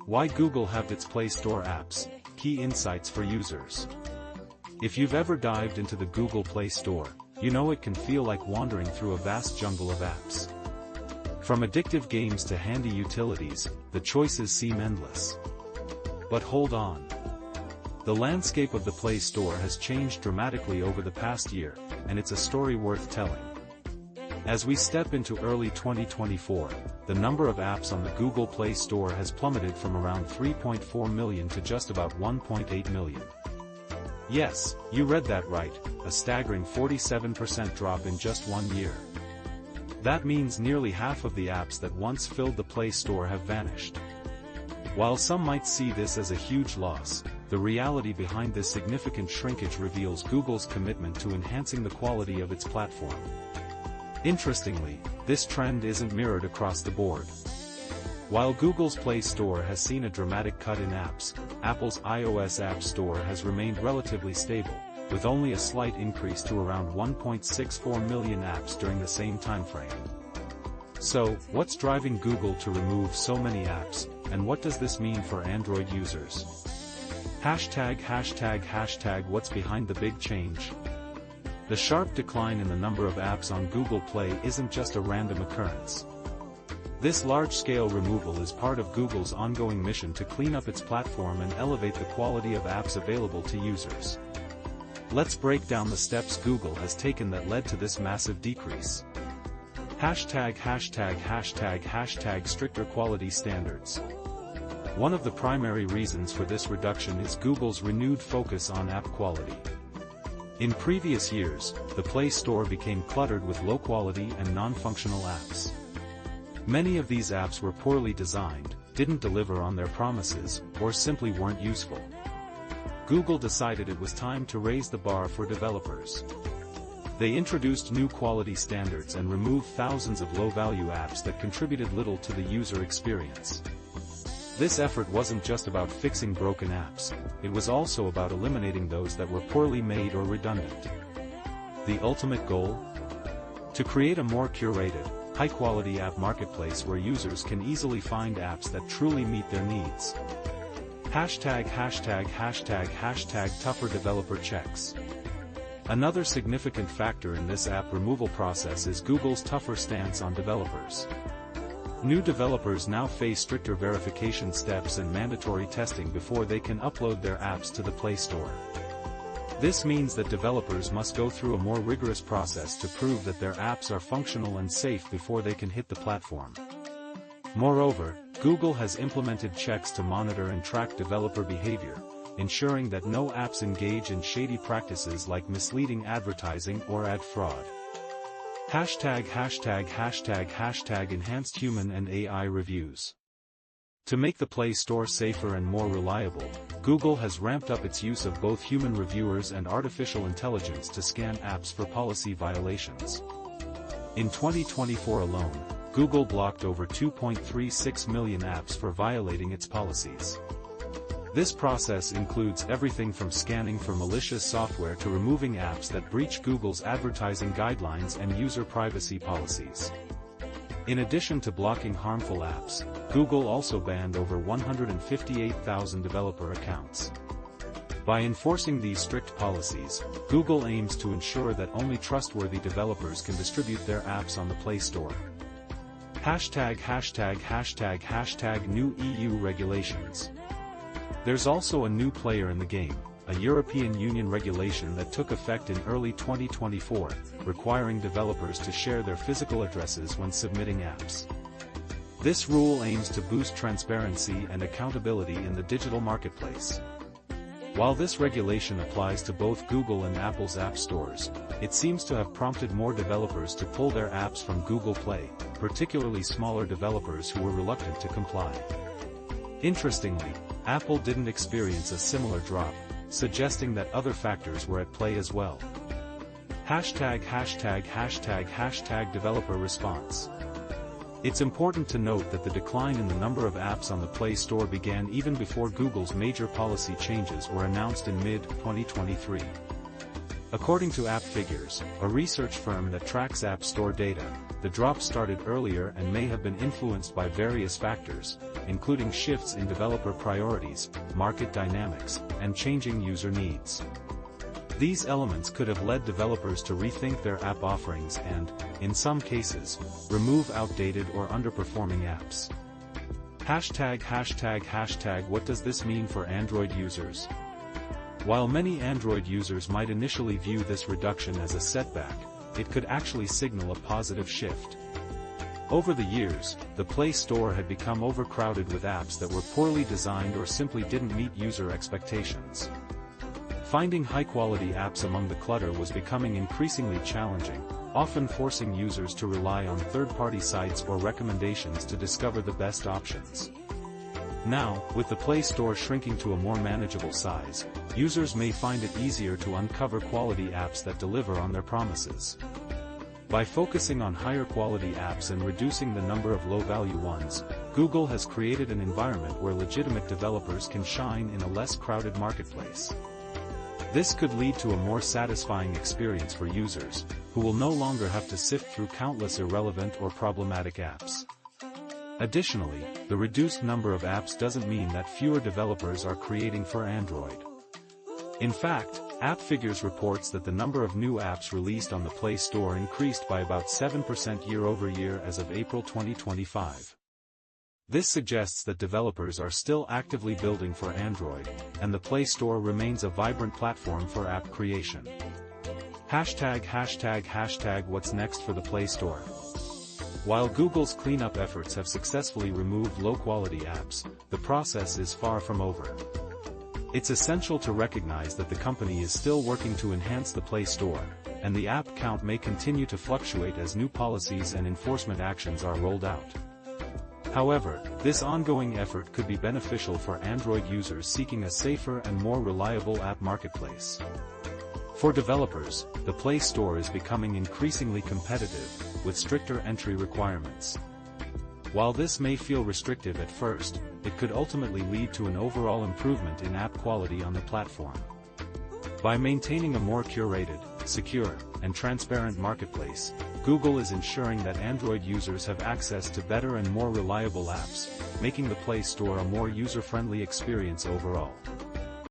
Why Google halved its Play Store apps, key insights for users. If you've ever dived into the Google Play Store, you know it can feel like wandering through a vast jungle of apps. From addictive games to handy utilities, the choices seem endless. But hold on. The landscape of the Play Store has changed dramatically over the past year, and it's a story worth telling. As we step into early 2024, the number of apps on the Google Play Store has plummeted from around 3.4 million to just about 1.8 million. Yes, you read that right, a staggering 47% drop in just 1 year. That means nearly half of the apps that once filled the Play Store have vanished. While some might see this as a huge loss, the reality behind this significant shrinkage reveals Google's commitment to enhancing the quality of its platform. Interestingly, this trend isn't mirrored across the board. While Google's Play Store has seen a dramatic cut in apps, Apple's iOS App Store has remained relatively stable, with only a slight increase to around 1.64 million apps during the same timeframe. So, what's driving Google to remove so many apps, and what does this mean for Android users? What's behind the big change? The sharp decline in the number of apps on Google Play isn't just a random occurrence. This large-scale removal is part of Google's ongoing mission to clean up its platform and elevate the quality of apps available to users. Let's break down the steps Google has taken that led to this massive decrease. Stricter quality standards. One of the primary reasons for this reduction is Google's renewed focus on app quality. In previous years, the Play Store became cluttered with low-quality and non-functional apps. Many of these apps were poorly designed, didn't deliver on their promises, or simply weren't useful. Google decided it was time to raise the bar for developers. They introduced new quality standards and removed thousands of low-value apps that contributed little to the user experience. This effort wasn't just about fixing broken apps, it was also about eliminating those that were poorly made or redundant. The ultimate goal? To create a more curated, high-quality app marketplace where users can easily find apps that truly meet their needs. Tougher developer checks. Another significant factor in this app removal process is Google's tougher stance on developers. New developers now face stricter verification steps and mandatory testing before they can upload their apps to the Play Store. This means that developers must go through a more rigorous process to prove that their apps are functional and safe before they can hit the platform. Moreover, Google has implemented checks to monitor and track developer behavior, ensuring that no apps engage in shady practices like misleading advertising or ad fraud. Enhanced human and AI reviews. To make the Play Store safer and more reliable, Google has ramped up its use of both human reviewers and artificial intelligence to scan apps for policy violations. In 2024 alone, Google blocked over 2.36 million apps for violating its policies. This process includes everything from scanning for malicious software to removing apps that breach Google's advertising guidelines and user privacy policies. In addition to blocking harmful apps, Google also banned over 158,000 developer accounts. By enforcing these strict policies, Google aims to ensure that only trustworthy developers can distribute their apps on the Play Store. New EU regulations. There's also a new player in the game, a European Union regulation that took effect in early 2024, requiring developers to share their physical addresses when submitting apps. This rule aims to boost transparency and accountability in the digital marketplace. While this regulation applies to both Google and Apple's app stores, it seems to have prompted more developers to pull their apps from Google Play, particularly smaller developers who were reluctant to comply. Interestingly, Apple didn't experience a similar drop, suggesting that other factors were at play as well. Developer response. It's important to note that the decline in the number of apps on the Play Store began even before Google's major policy changes were announced in mid-2023. According to App Figures, a research firm that tracks App Store data, the drop started earlier and may have been influenced by various factors, including shifts in developer priorities, market dynamics, and changing user needs. These elements could have led developers to rethink their app offerings and, in some cases, remove outdated or underperforming apps. What does this mean for Android users? While many Android users might initially view this reduction as a setback, it could actually signal a positive shift. Over the years, the Play Store had become overcrowded with apps that were poorly designed or simply didn't meet user expectations. Finding high-quality apps among the clutter was becoming increasingly challenging, often forcing users to rely on third-party sites or recommendations to discover the best options. Now, with the Play Store shrinking to a more manageable size, users may find it easier to uncover quality apps that deliver on their promises. By focusing on higher-quality apps and reducing the number of low-value ones, Google has created an environment where legitimate developers can shine in a less crowded marketplace. This could lead to a more satisfying experience for users, who will no longer have to sift through countless irrelevant or problematic apps. Additionally, the reduced number of apps doesn't mean that fewer developers are creating for Android. In fact, AppFigures reports that the number of new apps released on the Play Store increased by about 7% year-over-year as of April 2025. This suggests that developers are still actively building for Android, and the Play Store remains a vibrant platform for app creation. What's next for the Play Store? While Google's cleanup efforts have successfully removed low-quality apps, the process is far from over. It's essential to recognize that the company is still working to enhance the Play Store, and the app count may continue to fluctuate as new policies and enforcement actions are rolled out. However, this ongoing effort could be beneficial for Android users seeking a safer and more reliable app marketplace. For developers, the Play Store is becoming increasingly competitive, with stricter entry requirements. While this may feel restrictive at first, it could ultimately lead to an overall improvement in app quality on the platform. By maintaining a more curated, secure, and transparent marketplace, Google is ensuring that Android users have access to better and more reliable apps, making the Play Store a more user-friendly experience overall.